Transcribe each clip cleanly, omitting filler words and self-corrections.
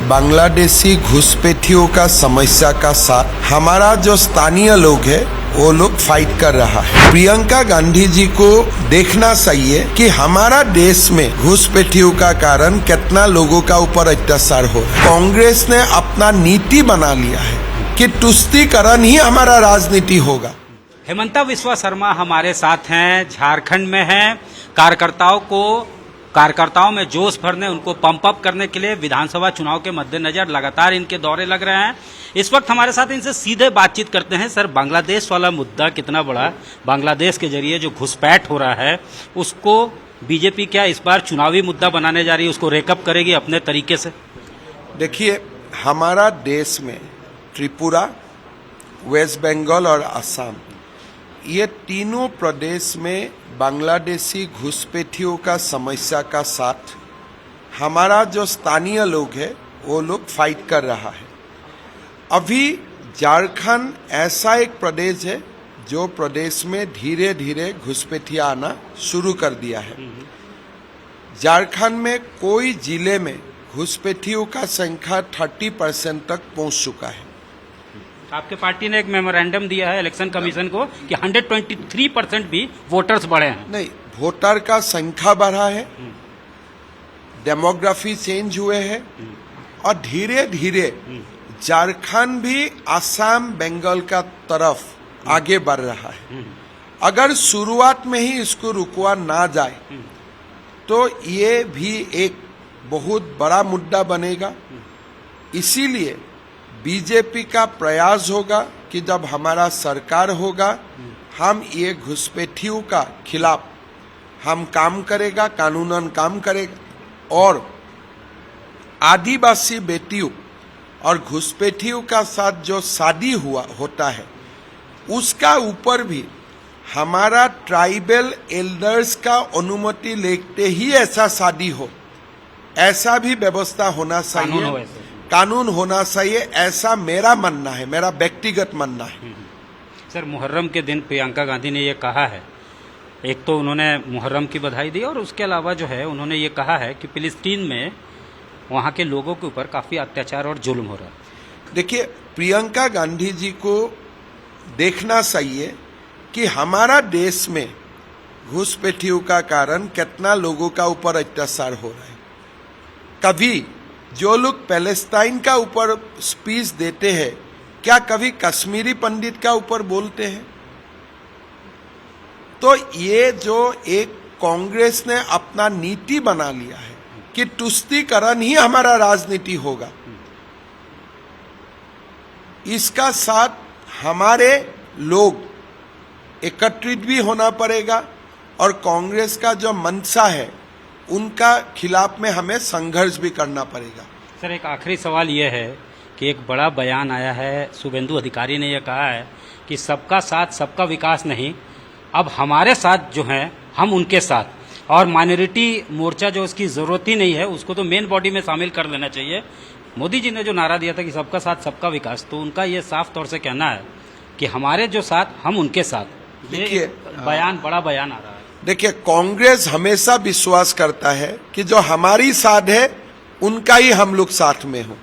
बांग्लादेशी घुसपैठियों का समस्या का साथ हमारा जो स्थानीय लोग है वो लोग फाइट कर रहा है। प्रियंका गांधी जी को देखना चाहिए कि हमारा देश में घुसपैठियों का कारण कितना लोगों का ऊपर अत्याचार हो रहा है। कांग्रेस ने अपना नीति बना लिया है कि तुष्टीकरण ही हमारा राजनीति होगा। हेमंता बिस्वा शर्मा हमारे साथ हैं, झारखंड में हैं। कार्यकर्ताओं में जोश भरने, उनको पंप अप करने के लिए विधानसभा चुनाव के मद्देनजर लगातार इनके दौरे लग रहे हैं। इस वक्त हमारे साथ इनसे सीधे बातचीत करते हैं। सर, बांग्लादेश वाला मुद्दा कितना बड़ा, बांग्लादेश के जरिए जो घुसपैठ हो रहा है उसको बीजेपी क्या इस बार चुनावी मुद्दा बनाने जा रही है, उसको रेकअप करेगी अपने तरीके से? देखिए, हमारा देश में त्रिपुरा, वेस्ट बंगाल और असम, ये तीनों प्रदेश में बांग्लादेशी घुसपैठियों का समस्या का साथ हमारा जो स्थानीय लोग है वो लोग फाइट कर रहा है। अभी झारखंड ऐसा एक प्रदेश है जो प्रदेश में धीरे धीरे घुसपैठियां आना शुरू कर दिया है। झारखंड में कोई जिले में घुसपैठियों का संख्या 30% तक पहुंच चुका है। आपके पार्टी ने एक मेमोरेंडम दिया है इलेक्शन कमीशन को कि 123% भी वोटर्स बढ़े हैं। नहीं, वोटर का संख्या बढ़ा है, डेमोग्राफी चेंज हुए हैं और धीरे धीरे झारखंड भी असम, बंगाल का तरफ आगे बढ़ रहा है। अगर शुरुआत में ही इसको रुकवा ना जाए तो ये भी एक बहुत बड़ा मुद्दा बनेगा। इसीलिए बीजेपी का प्रयास होगा कि जब हमारा सरकार होगा हम ये घुसपैठियों का खिलाफ हम काम करेगा, कानूनन काम करेगा और आदिवासी बेटियों और घुसपैठियों का साथ जो शादी होता है उसका ऊपर भी हमारा ट्राइबल एल्डर्स का अनुमति लेते ही ऐसा शादी हो, ऐसा भी व्यवस्था होना चाहिए, कानून होना चाहिए, ऐसा मेरा मानना है, मेरा व्यक्तिगत मानना है। सर, मुहर्रम के दिन प्रियंका गांधी ने ये कहा है, एक तो उन्होंने मुहर्रम की बधाई दी और उसके अलावा जो है उन्होंने ये कहा है कि फिलिस्तीन में वहाँ के लोगों के ऊपर काफ़ी अत्याचार और जुल्म हो रहा है। देखिए, प्रियंका गांधी जी को देखना चाहिए कि हमारा देश में घुसपैठियों का कारण कितना लोगों का ऊपर अत्याचार हो रहा है। कभी जो लोग पैलेस्टाइन का ऊपर स्पीच देते हैं, क्या कभी कश्मीरी पंडित का ऊपर बोलते हैं? तो ये जो एक कांग्रेस ने अपना नीति बना लिया है कि तुष्टीकरण ही हमारा राजनीति होगा, इसका साथ हमारे लोग एकत्रित भी होना पड़ेगा और कांग्रेस का जो मंशा है उनका खिलाफ में हमें संघर्ष भी करना पड़ेगा। सर, एक आखिरी सवाल ये है कि एक बड़ा बयान आया है, शुभेंदु अधिकारी ने यह कहा है कि सबका साथ सबका विकास नहीं, अब हमारे साथ जो हैं हम उनके साथ, और माइनॉरिटी मोर्चा जो उसकी ज़रूरत ही नहीं है उसको तो मेन बॉडी में शामिल कर लेना चाहिए। मोदी जी ने जो नारा दिया था कि सबका साथ सबका विकास, तो उनका ये साफ तौर से कहना है कि हमारे जो साथ हम उनके साथ। देखिए, बयान, बड़ा बयान आ रहा है। देखिए, कांग्रेस हमेशा विश्वास करता है कि जो हमारी साथ है उनका ही हम लोग साथ में हो।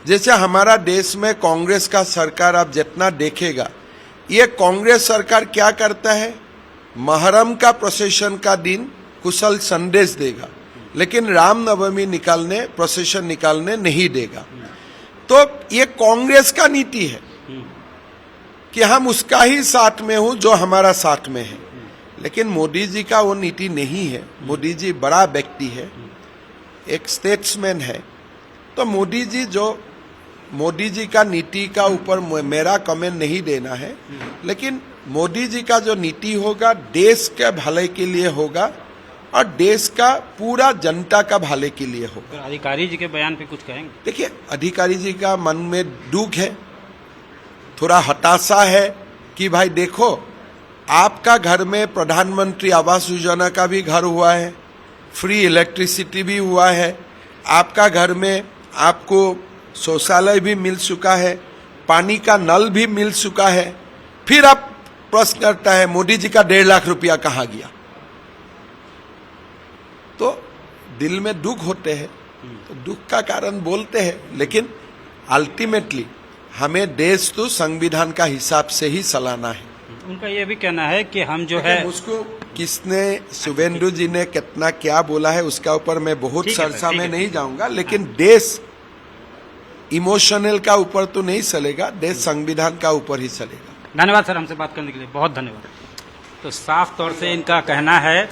जैसे हमारा देश में कांग्रेस का सरकार आप जितना देखेगा, ये कांग्रेस सरकार क्या करता है, मुहर्रम का प्रोसेशन का दिन कुशल संदेश देगा लेकिन रामनवमी प्रोसेशन निकालने नहीं देगा। तो ये कांग्रेस का नीति है कि हम उसका ही साथ में हूं जो हमारा साथ में है। लेकिन मोदी जी का वो नीति नहीं है। मोदी जी बड़ा व्यक्ति है, एक स्टेट्समैन है। तो मोदी जी का नीति का ऊपर मेरा कमेंट नहीं देना है, लेकिन मोदी जी का जो नीति होगा देश के भले के लिए होगा और देश का पूरा जनता का भले के लिए होगा। अधिकारी जी के बयान पे कुछ कहेंगे? देखिए, अधिकारी जी का मन में दुख है, थोड़ा हताशा है कि भाई देखो, आपका घर में प्रधानमंत्री आवास योजना का भी घर हुआ है, फ्री इलेक्ट्रिसिटी भी हुआ है, आपका घर में आपको शौचालय भी मिल चुका है, पानी का नल भी मिल चुका है, फिर आप प्रश्न करता है मोदी जी का 1.5 लाख रुपया कहाँ गया? तो दिल में दुख होते हैं तो दुख का कारण बोलते हैं, लेकिन अल्टीमेटली हमें देश तो संविधान का हिसाब से ही चलाना है। उनका ये भी कहना है कि हम जो है उसको किसने, शुभेंदु जी ने कितना क्या बोला है उसका ऊपर मैं बहुत ठीक है, सरसा ठीक में है, नहीं जाऊंगा, लेकिन देश इमोशनल का ऊपर तो नहीं चलेगा, देश संविधान का ऊपर ही चलेगा। धन्यवाद सर, हमसे बात करने के लिए बहुत धन्यवाद। तो साफ तौर से इनका कहना है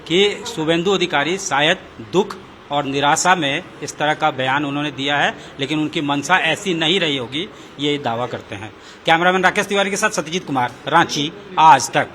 कि शुभेंदु अधिकारी शायद दुख और निराशा में इस तरह का बयान उन्होंने दिया है, लेकिन उनकी मंशा ऐसी नहीं रही होगी, ये दावा करते हैं। कैमरामैन राकेश तिवारी के साथ सत्यजीत कुमार, रांची, आज तक।